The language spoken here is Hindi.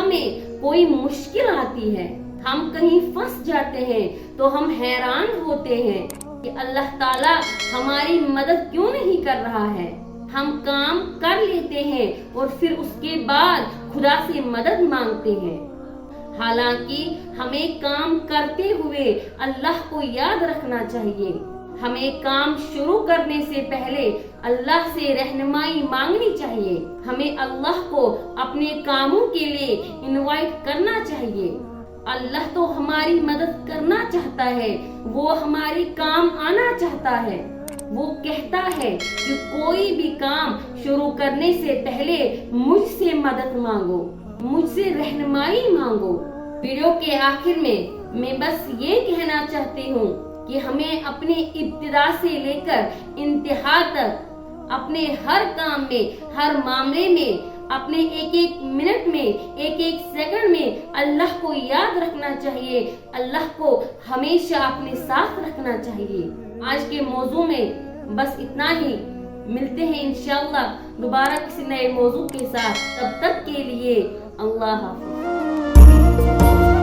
में कोई मुश्किल आती है, हम कहीं फंस जाते हैं, तो हम हैरान होते हैं कि अल्लाह ताला हमारी मदद क्यों नहीं कर रहा है। हम काम कर लेते हैं और फिर उसके बाद खुदा से मदद मांगते हैं। हालांकि हमें काम करते हुए अल्लाह को याद रखना चाहिए। हमें काम शुरू करने से पहले अल्लाह से रहनुमाई मांगनी चाहिए। हमें अल्लाह को अपने कामों के लिए इनवाइट करना चाहिए। अल्लाह तो हमारी मदद करना चाहता है, वो हमारी काम आना चाहता है। वो कहता है कि कोई भी काम शुरू करने से पहले मुझसे मदद मांगो, मुझसे रहनुमाई मांगो। वीडियो के आखिर में मैं बस ये कहना चाहती हूँ कि हमें अपने इब्तिदा से लेकर इंतहा तक अपने हर काम में, हर मामले में, अपने एक एक मिनट में, एक एक सेकंड में अल्लाह को याद रखना चाहिए। अल्लाह को हमेशा अपने साथ रखना चाहिए। आज के मौजू में बस इतना ही। मिलते हैं इंशाअल्लाह दोबारा किसी नए मौजू के साथ। तब तक के लिए अल्लाह हाफ़िज़।